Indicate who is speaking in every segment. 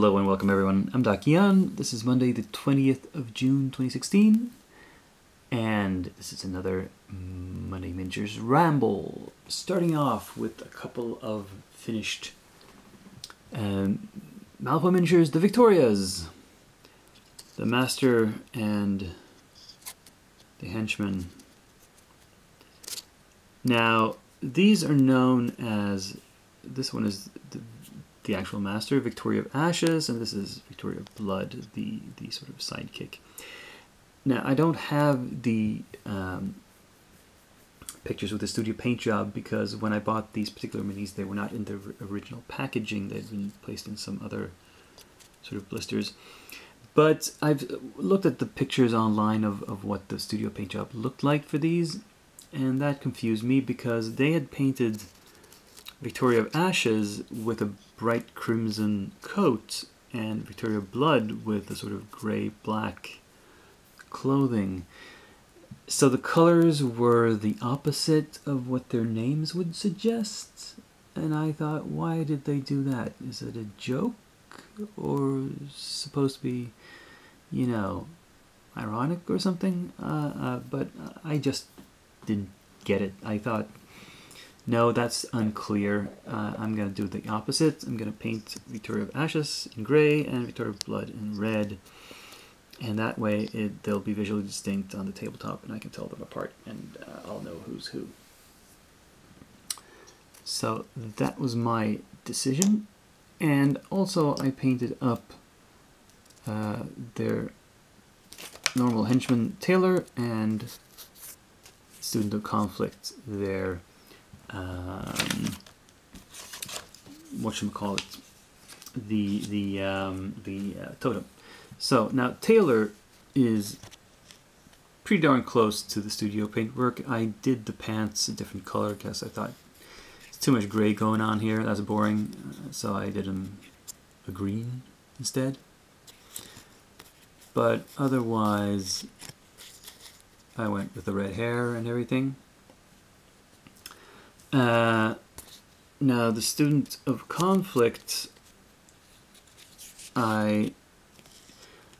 Speaker 1: Hello and welcome everyone, I'm Dakian. This is Monday the 20th of June 2016 and this is another Monday Miniatures Ramble. Starting off with a couple of finished Malifaux miniatures, the Victorias, the Master and the Henchman. Now these are known as, this one is the actual Master, Victoria of Ashes, and this is Victoria of Blood, the sort of sidekick. Now, I don't have the pictures with the studio paint job because when I bought these particular minis, they were not in the original packaging. They'd been placed in some other sort of blisters. But I've looked at the pictures online of what the studio paint job looked like for these, and that confused me because they had painted Victoria of Ashes with a bright crimson coat and Victoria of Blood with a sort of grey-black clothing. So the colors were the opposite of what their names would suggest, and I thought, why did they do that? Is it a joke or supposed to be, you know, ironic or something? But I just didn't get it. I thought, no, that's unclear. I'm going to do the opposite. I'm going to paint Victoria of Ashes in grey and Victoria of Blood in red. And that way they'll be visually distinct on the tabletop and I can tell them apart and I'll know who's who. So that was my decision. And also I painted up their normal henchman Taylor and Student of Conflict, their whatchamacallit, the totem. So now Taylor is pretty darn close to the studio paintwork. I did the pants a different color because I thought it's too much gray going on here. That's boring. So I did them a green instead. But otherwise, I went with the red hair and everything. Now the Student of Conflict, I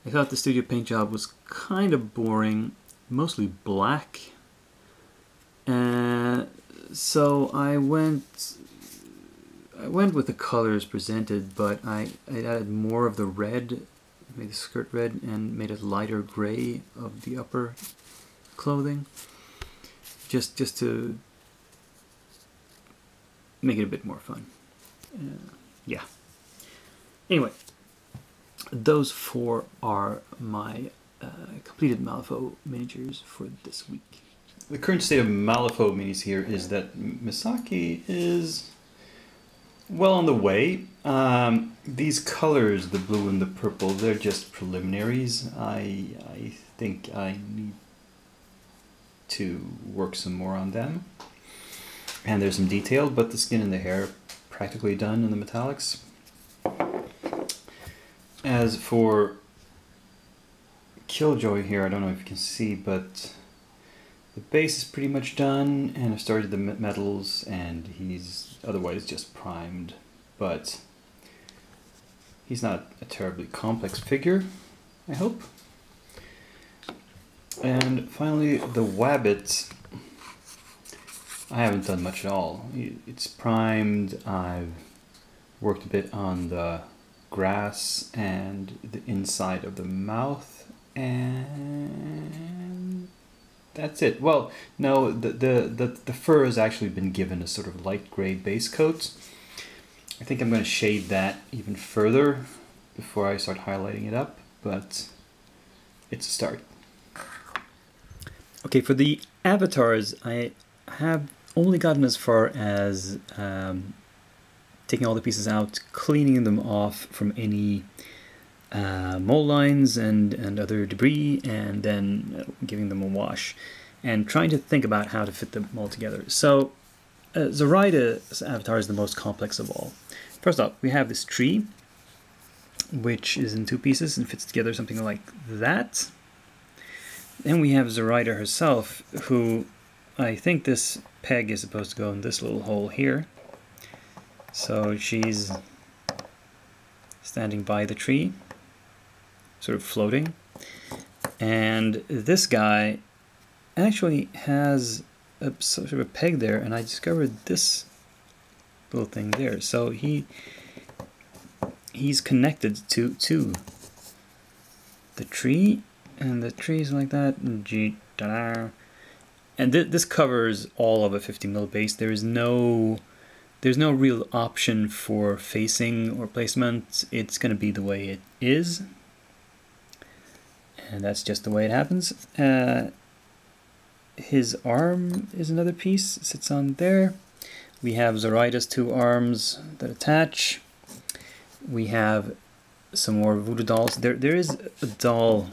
Speaker 1: thought the studio paint job was kind of boring, mostly black. So I went with the colors presented, but I added more of the red, made the skirt red, and made a lighter gray of the upper clothing, just to make it a bit more fun. Yeah. Anyway, those four are my completed Malifaux miniatures for this week. The current state of Malifaux minis here is that Misaki is well on the way. These colors, the blue and the purple, they're just preliminaries. I think I need to work some more on them. And there's some detail, but the skin and the hair practically done in the metallics. As for Killjoy here, I don't know if you can see, but the base is pretty much done, and I've started the metals, and he's otherwise just primed, but he's not a terribly complex figure, I hope. And finally, the Wabbit. I haven't done much at all. It's primed, I've worked a bit on the grass and the inside of the mouth, and that's it. Well, no, the fur has actually been given a sort of light gray base coat. I think I'm going to shade that even further before I start highlighting it up, but it's a start. Okay, for the avatars, I have only gotten as far as taking all the pieces out, cleaning them off from any mold lines and other debris, and then giving them a wash, and trying to think about how to fit them all together. So Zoraida's avatar is the most complex of all. First off, we have this tree, which is in two pieces and fits together something like that. Then we have Zoraida herself, who I think this peg is supposed to go in this little hole here. So she's standing by the tree, sort of floating. And this guy actually has a sort of a peg there, and I discovered this little thing there. So he's connected to the tree, and the tree's like that. And this covers all of a 50mm base. There's no real option for facing or placement. It's going to be the way it is, and that's just the way it happens. His arm is another piece, sits on there. We have Zoraida's 2 arms that attach. We have some more voodoo dolls. There is a doll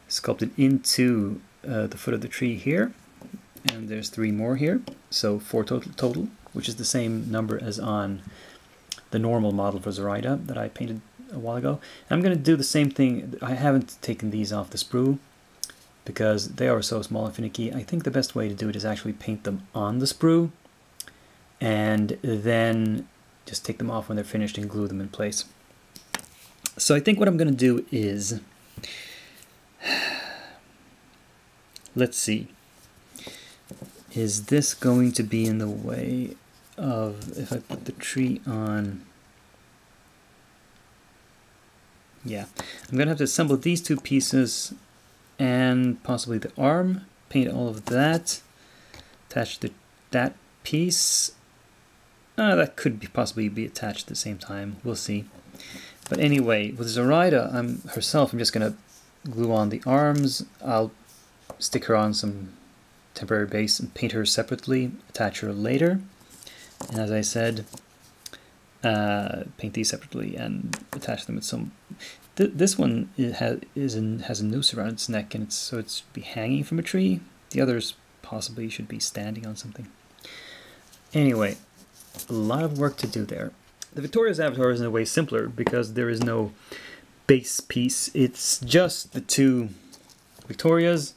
Speaker 1: sculpted into the foot of the tree here, and there's 3 more here, so 4 total, which is the same number as on the normal model for Zoraida that I painted a while ago. And I'm going to do the same thing. I haven't taken these off the sprue because they are so small and finicky. I think the best way to do it is actually paint them on the sprue and then just take them off when they're finished and glue them in place. So I think what I'm going to do is, let's see, is this going to be in the way of, if I put the tree on, yeah, I'm going to have to assemble these 2 pieces and possibly the arm, paint all of that, attach that piece. That could possibly be attached at the same time, we'll see. But anyway, with Zoraida herself, I'm just going to glue on the arms. I'll stick her on some temporary base and paint her separately, attach her later. And as I said, paint these separately and attach them with some... This one has a noose around its neck, and so it's be hanging from a tree. The others possibly should be standing on something. Anyway, a lot of work to do there. The Victoria's avatar is in a way simpler because there is no base piece. It's just the 2 Victorias,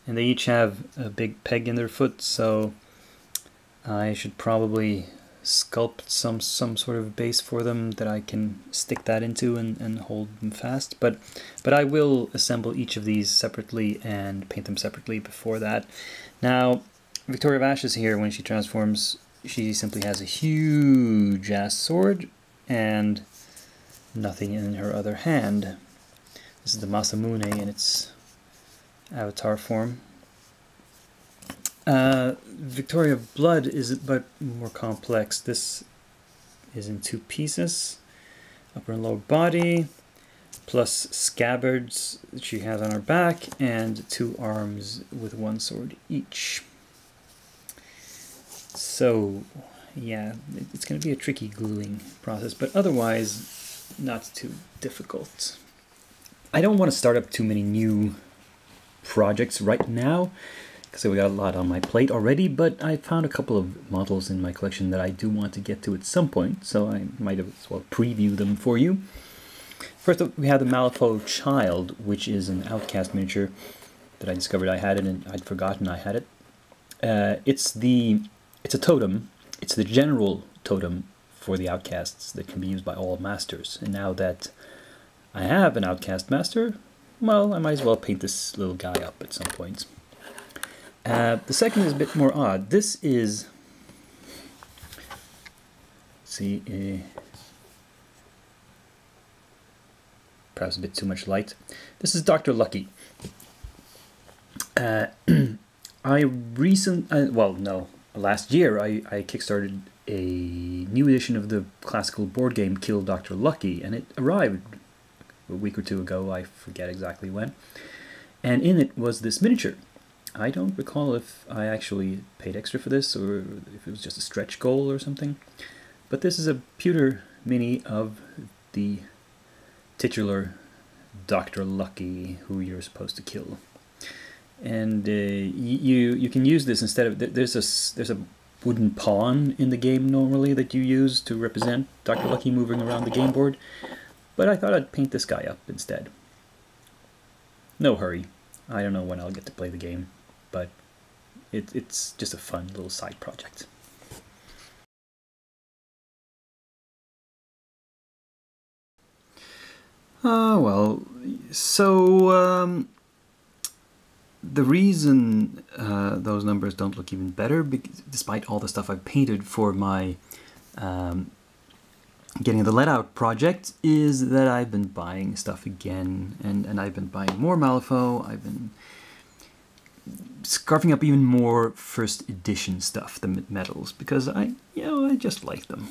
Speaker 1: and they each have a big peg in their foot, so I should probably sculpt some sort of base for them that I can stick that into and hold them fast. But I will assemble each of these separately and paint them separately before that. Now, Victoria of Ashes here, when she transforms, she simply has a huge ass sword and nothing in her other hand. This is the Masamune in its avatar form. Victoria of Blood is but more complex. This is in 2 pieces, upper and lower body, plus scabbards that she has on her back, and 2 arms with 1 sword each. So yeah, it's going to be a tricky gluing process, but otherwise not too difficult. I don't want to start up too many new projects right now, because we got a lot on my plate already, but I found a couple of models in my collection that I do want to get to at some point, so I might as well preview them for you. First up, we have the Malifaux Child, which is an Outcast miniature that I discovered I had it, and I'd forgotten I had it. It's a totem. It's the general totem for the Outcasts that can be used by all masters. And now that I have an Outcast master, well, I might as well paint this little guy up at some point. The second is a bit more odd. This is, let's see, perhaps a bit too much light. This is Dr. Lucky. Last year I kickstarted a new edition of the classical board game Kill Dr. Lucky, and it arrived a week or 2 ago, I forget exactly when. And in it was this miniature. I don't recall if I actually paid extra for this or if it was just a stretch goal or something. But this is a pewter mini of the titular Dr. Lucky, who you're supposed to kill. And you can use this instead of... There's a wooden pawn in the game normally that you use to represent Dr. Lucky moving around the game board. But I thought I'd paint this guy up instead. No hurry. I don't know when I'll get to play the game, but it's just a fun little side project. Well, so the reason those numbers don't look even better, despite all the stuff I've painted for my Getting the Let Out project, is that I've been buying stuff again, and I've been buying more Malifaux. I've been scarfing up even more first edition stuff, the medals, because I just like them.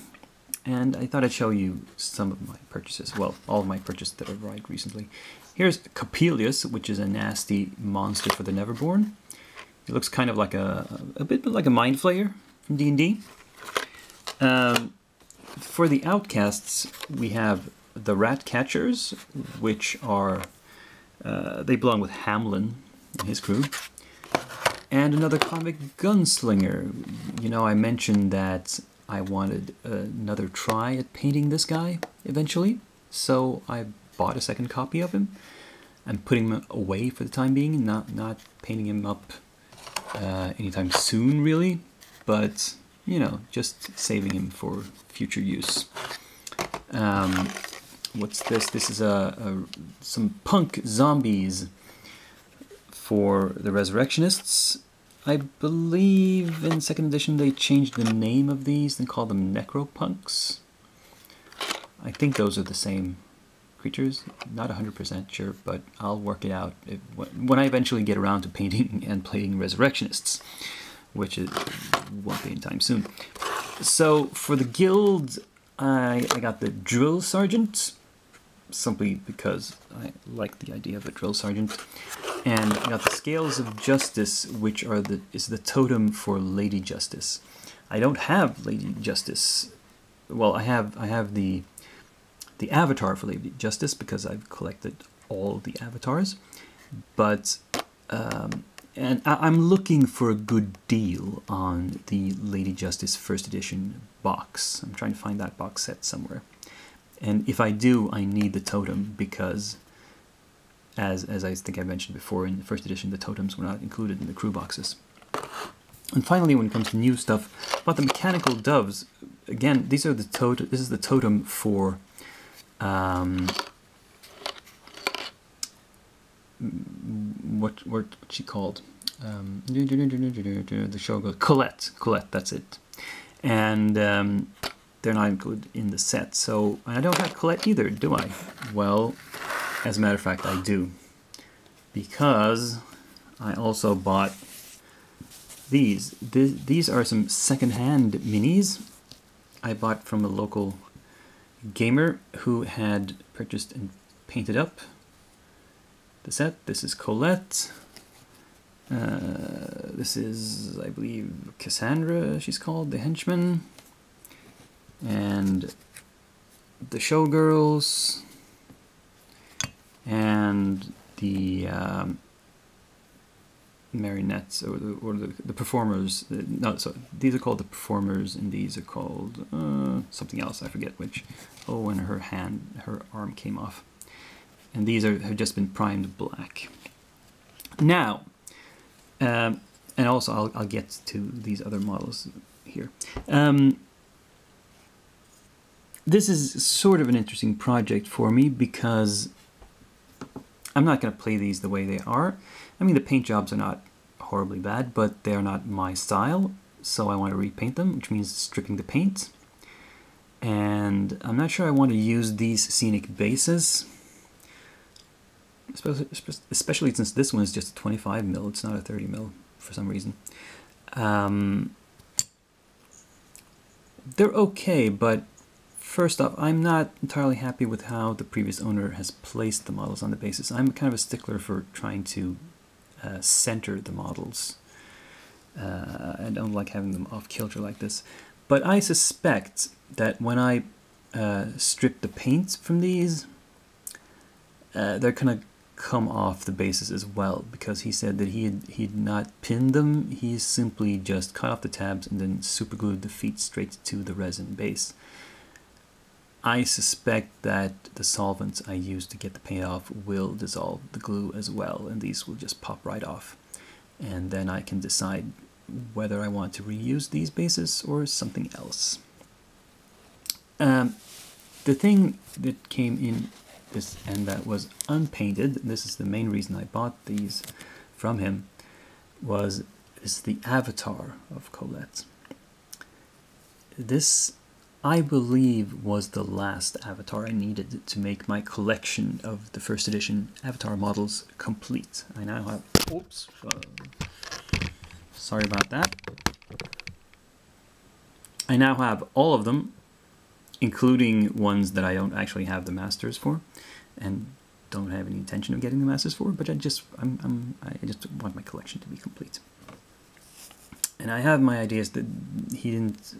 Speaker 1: And I thought I'd show you some of my purchases. Well, all of my purchases that I've arrived recently. Here's Coppelius, which is a nasty monster for the Neverborn. It looks kind of like a bit like a Mind Flayer from D&D. For the Outcasts, we have the Rat Catchers, which are they belong with Hamlin and his crew, and another convict gunslinger. You know, I mentioned that I wanted another try at painting this guy eventually, so I bought a second copy of him. I'm putting him away for the time being, not painting him up anytime soon, really, but you know, just saving him for future use. What's this? This is some punk zombies for the Resurrectionists. I believe in 2nd edition they changed the name of these and called them Necropunks. I think those are the same creatures. Not 100% sure, but I'll work it out when I eventually get around to painting and playing Resurrectionists, which won't be anytime soon. So for the guild, I got the Drill Sergeant, simply because I like the idea of a Drill Sergeant. And I got the Scales of Justice, which is the totem for Lady Justice. I don't have Lady Justice. Well, I have the avatar for Lady Justice because I've collected all the avatars, but and I'm looking for a good deal on the Lady Justice 1st edition box. I'm trying to find that box set somewhere. And if I do, I need the totem because, as I think I mentioned before, in the 1st edition, the totems were not included in the crew boxes. And finally, when it comes to new stuff, about the mechanical doves, again, these are the this is the totem for what's she called? The show goes Colette, that's it. And they're not included in the set, so I don't have Colette either, do I? Well, as a matter of fact, I do, because I also bought these. These are some second-hand minis I bought from a local gamer who had purchased and painted up the set. This is Colette. This is, I believe, Cassandra, she's called, the henchman. And the showgirls. And the marionettes, or the performers. No, so these are called the performers, and these are called something else, I forget which. Oh, and her arm came off. And these have just been primed black. Now, and also I'll get to these other models here. This is sort of an interesting project for me because I'm not going to play these the way they are. I mean, the paint jobs are not horribly bad, but they're not my style, so I want to repaint them, which means stripping the paint. And I'm not sure I want to use these scenic bases, especially since this one is just a 25mm, it's not a 30mm for some reason. They're okay, but first off, I'm not entirely happy with how the previous owner has placed the models on the bases. I'm kind of a stickler for trying to center the models. I don't like having them off kilter like this. But I suspect that when I strip the paint from these, they're going to come off the bases as well, because he said that he'd not pinned them. He simply just cut off the tabs and then superglued the feet straight to the resin base. I suspect that the solvents I used to get the paint off will dissolve the glue as well, and these will just pop right off. And then I can decide whether I want to reuse these bases or something else. The thing that came in this, and that was unpainted. This is the main reason I bought these from him. Is the avatar of Colette. This, I believe, was the last avatar I needed to make my collection of the first edition avatar models complete. I now have, oops, sorry about that. I now have all of them, including ones that I don't actually have the masters for, and don't have any intention of getting the masters for, but I just want my collection to be complete. And I have my ideas that he didn't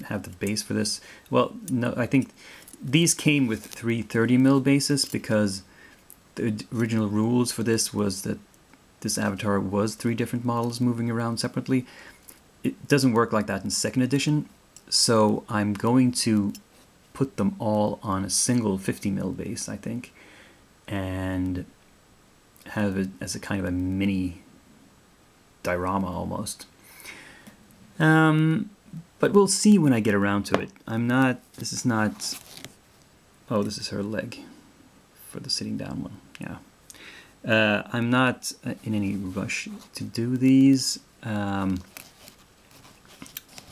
Speaker 1: have the base for this. Well, no, I think these came with 330mm bases because the original rules for this was that this avatar was 3 different models moving around separately. It doesn't work like that in 2nd edition, so I'm going to put them all on a single 50mm base, I think, and have it as a kind of a mini diorama almost. But we'll see when I get around to it. This is not, oh, this is her leg for the sitting down one, yeah. I'm not in any rush to do these.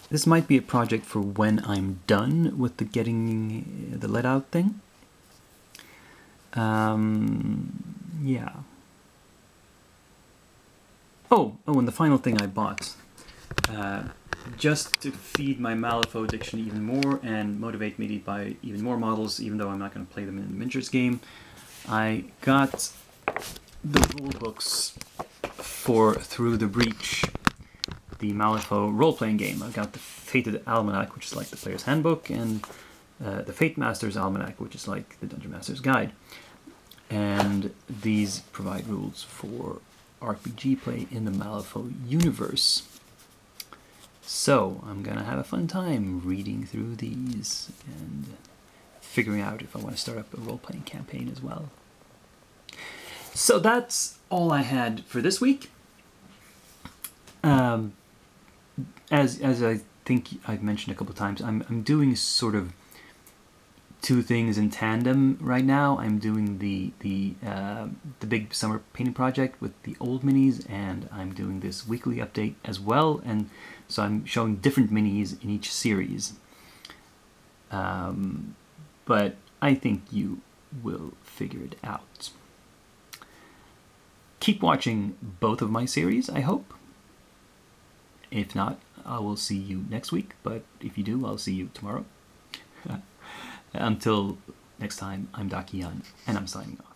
Speaker 1: This might be a project for when I'm done with the getting the let out thing. Yeah. Oh, and the final thing I bought, just to feed my Malifaux addiction even more and motivate me to buy even more models, even though I'm not going to play them in the miniatures game, I got the rule books for Through the Breach, the Malifaux role-playing game. I got the Fated Almanac, which is like the player's handbook, and the Fate Master's Almanac, which is like the Dungeon Master's Guide. And these provide rules for RPG play in the Malifaux universe. So I'm gonna have a fun time reading through these and figuring out if I want to start up a role-playing campaign as well. So that's all I had for this week. As I think I've mentioned a couple of times, I'm doing sort of 2 things in tandem right now. I'm doing the big summer painting project with the old minis, and I'm doing this weekly update as well. And so I'm showing different minis in each series. But I think you will figure it out. Keep watching both of my series, I hope. If not, I will see you next week, but if you do, I'll see you tomorrow. Until next time, I'm Dakian, and I'm signing off.